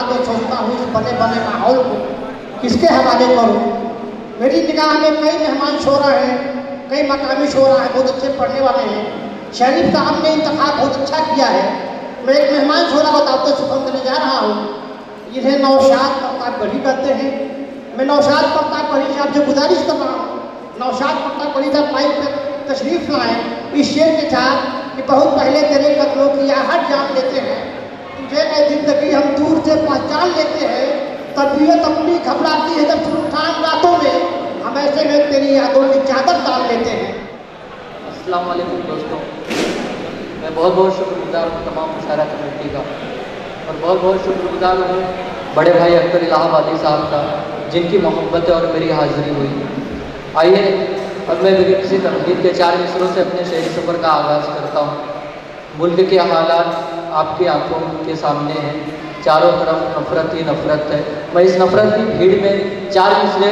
बाद में सोचता हूँ इस बने बने माहौल को किसके हवाले करूँ। मेरी निगाह में कई मेहमान शोरा हैं, कई मकामी शोरा हैं, बहुत अच्छे पढ़ने वाले हैं। शरीफ साहब ने इंतखाब बहुत अच्छा किया है। मैं एक मेहमान शोरा को दावत सुखम देने जा रहा हूँ, जिन्हें नौशाद प्रताप गढ़ी कहते हैं। मैं नौशाद प्रताप गढ़ी साहब से गुजारिश कर रहा हूँ, नौशाद प्रताप गढ़ी साहब माइक पर तशरीफ लाएँ इस शेर के साथ कि बहुत पहले तेरे कदमों की आहट जान लेते हैं, तुझे ए जिंदगी हम दूर से पहचान लेते हैं। तबीयत अपनी घबराती है जब सुनसान रातों में, हम ऐसे में तेरी यादों की चादर डाल लेते हैं। अस्सलाम वालेकुम दोस्तों, मैं बहुत बहुत शुक्रगुजार हूँ तमाम मुशायरा कमेटी का, और बहुत बहुत शुक्रगुजार हूँ बड़े भाई अख्तर इलाहाबादी साहब का, जिनकी मोहब्बत और मेरी हाज़िरी हुई। आइए अब मैं मेरी किसी तनकीद के 4 मिसरों से अपने शहरी सफ़र का आगाज़ करता हूँ। मुल्क के हालात आपकी आंखों के सामने हैं, चारों तरफ नफ़रत ही नफ़रत है। मैं इस नफ़रत की भीड़ में 4 मिसरे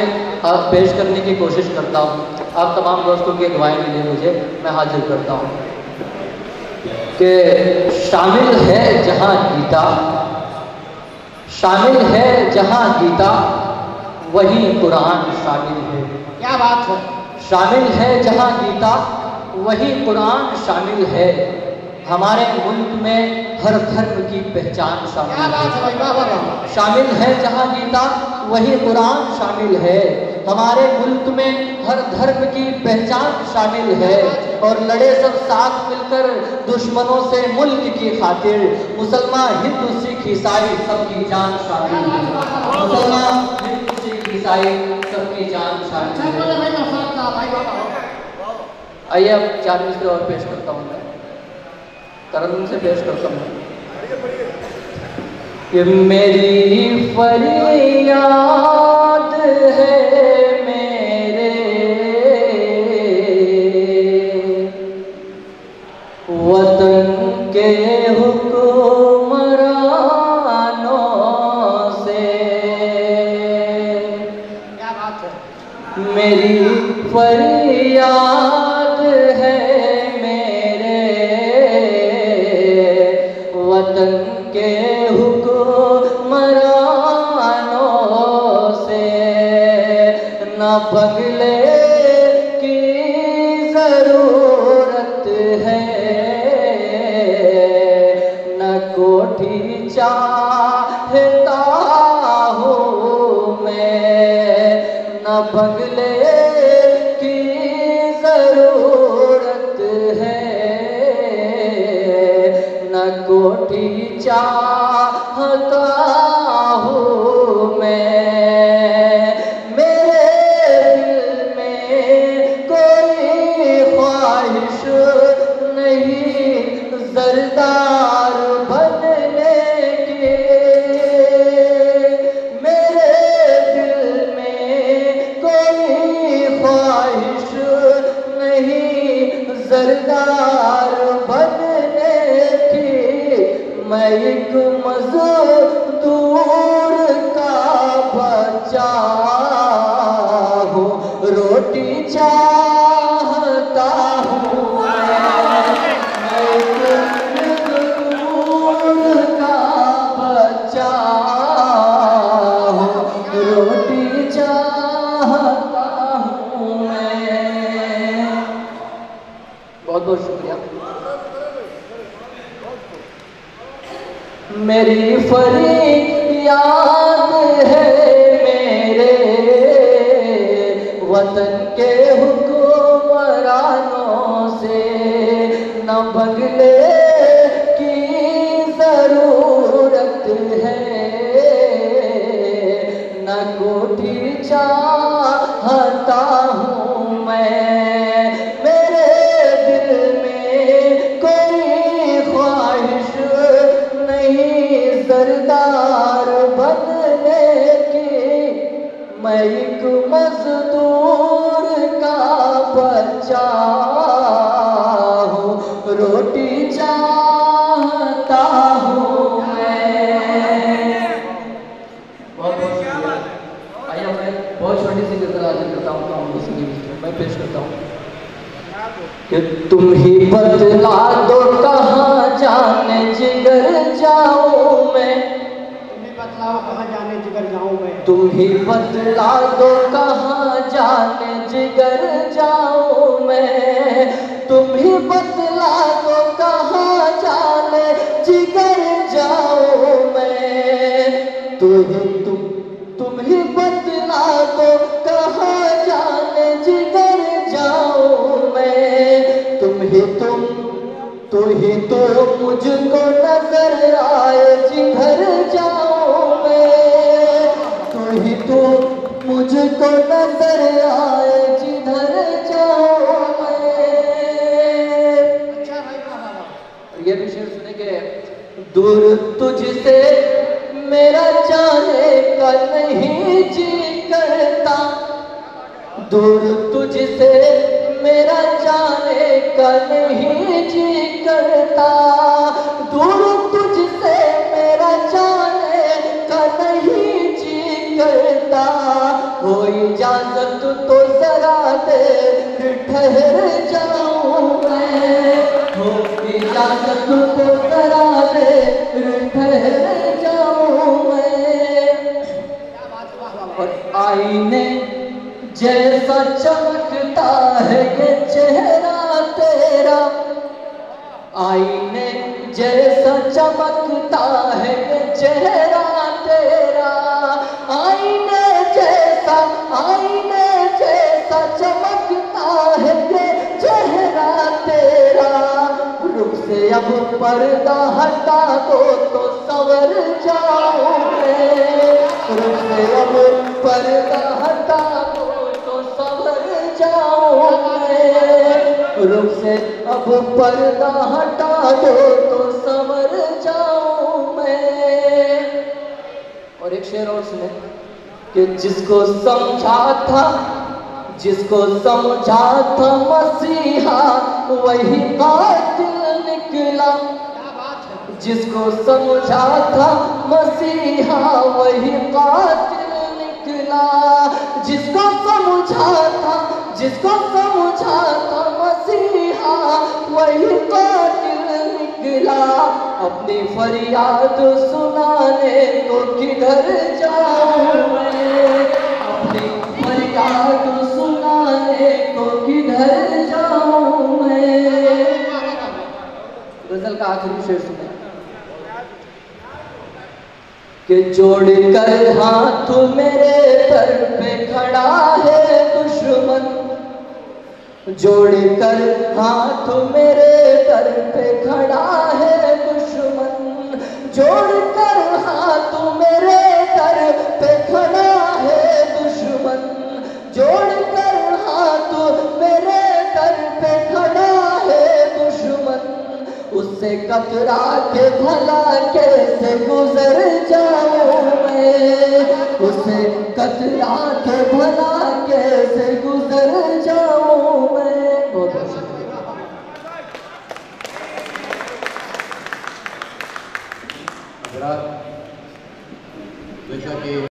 पेश करने की कोशिश करता हूँ। आप तमाम दोस्तों की दुआएं मिले मुझे, मैं हाजिर करता हूँ कि शामिल है जहाँ गीता, शामिल है जहाँ गीता, वहीं कुरान शामिल है। क्या बात है। शामिल है जहाँ गीता, वहीं कुरान शामिल है। हमारे मुल्क में हर धर्म की पहचान शामिल है। शामिल है जहाँ गीता, वही कुरान शामिल है। हमारे मुल्क में हर धर्म की पहचान शामिल है। और लड़े सब साथ मिलकर दुश्मनों से मुल्क की खातिर, मुसलमान हिंदू सिख ईसाई सबकी जान शामिल है। मुसलमान हिंदू सिख ईसाई सबकी जान शामिल है। आइए अब 4 मिसरे और पेश करता हूँ, मैं तरन्नुम से पेश करता हूँ कि मेरी फरियाद है मेरे वतन के हुक्मरानों से। क्या बात है। मेरी फरियाद है वतन के हुक्मरानों से, न बगले की ज़रूरत है, न कोठी चाहता हूँ मैं, न बगले की ज़रूरत है, न कोठी चाहता हूँ मैं। मेरे दिल में कोई ख्वाहिश नहीं ज़रदार बनने की। मेरे दिल में कोई ख्वाहिश नहीं ज़रदार बनने की। मैं एक मज़दूर का बच्चा हूँ, रोटी चाहता हूँ मैं एक मज़दूर का बच्चा हूँ, रोटी चाहता हूँ मैं। बहुत बहुत शुक्रिया। मेरी फरियाद है मेरे वतन के हुक्मरानों से, न बगले की ज़रूरत है, न कोठी चाहता हूँ मैं। मेरे दिल में कोई ख्वाहिश नहीं ज़रदार बनने की। मैं एक मज़दूर का बच्चा हूँ, रोटी चाहता हूँ मैं। बहुत बहुत शुक्रिया। आइए मैं बहुत छोटी सी गज़ल हाजिर करता हूँ, मैं पेश करता हूँ कि तुम ही बतला दो कहाँ जाने जिगर जाऊँ मैं। तुम्हें बतला जाने जिगर जाऊं मैं। तुम ही बतला दो कहाँ जाने जिगर जाऊं मैं, तुम ही बतला दो कहाँ जाने जिगर जाऊं मैं। तुम ही बतला दो कहाँ जाने जिगर जाऊं मैं। तुम ही तो मुझको नजर आए जिधर जाऊं मैं। तो मुझको नजर आए जिधर जाऊं मैं। अच्छा भाई वाह वाह। ये भी शेर सुने के दूर तुझसे मेरा जाने का नहीं जी करता, दूर तुझसे मेरा जाने का नहीं जी करता, दूर तुझसे मेरा जाने का नहीं जी करता। हो इजाजत तो जरा देर ठहर जाऊं मैं, हो इजाजत तो जरा देर ठहर जाऊं मैं। और आईने जैसा चमकता है ये चेहरा तेरा, आईने जैसा चमकता है ये चेहरा तेरा, आईने जैसा चमकता है ये चेहरा तेरा। रुख से अब पर्दा हटा दो तो संवर जाऊं मैं, रुख से अब पर्दा हटा दो तो संवर जाऊं मैं, रुख से अब पर्दा हटा दो तो संवर जाऊं मैं। और एक शेर और सुने कि जिसको समझा था मसीहा वही कातिल निकला, जिसको समझा था मसीहा वही कातिल निकला, जिसको समझा था मसीहा वही कातिल निकला। अपनी फरियाद सुनाने तो किधर जाऊं मैं, अपनी फरियाद सुनाने तो किधर जाऊं मैं। गजल का आखिरी शेर सुने कि जोड़ कर हाथ मेरे दर पे खड़ा है दुश्मन, जोड़ कर हाथ मेरे दर पे खड़ा है दुश्मन, जोड़ कर हाथ मेरे दर पे खड़ा है दुश्मन, जोड़ कर हाथ मेरे दर पे खड़ा है दुश्मन। उससे कतरा के भला कैसे गुजर जाऊं मैं, उससे कतरा के भला कैसे गुजर जाऊं मैं। बहुत जैसा कि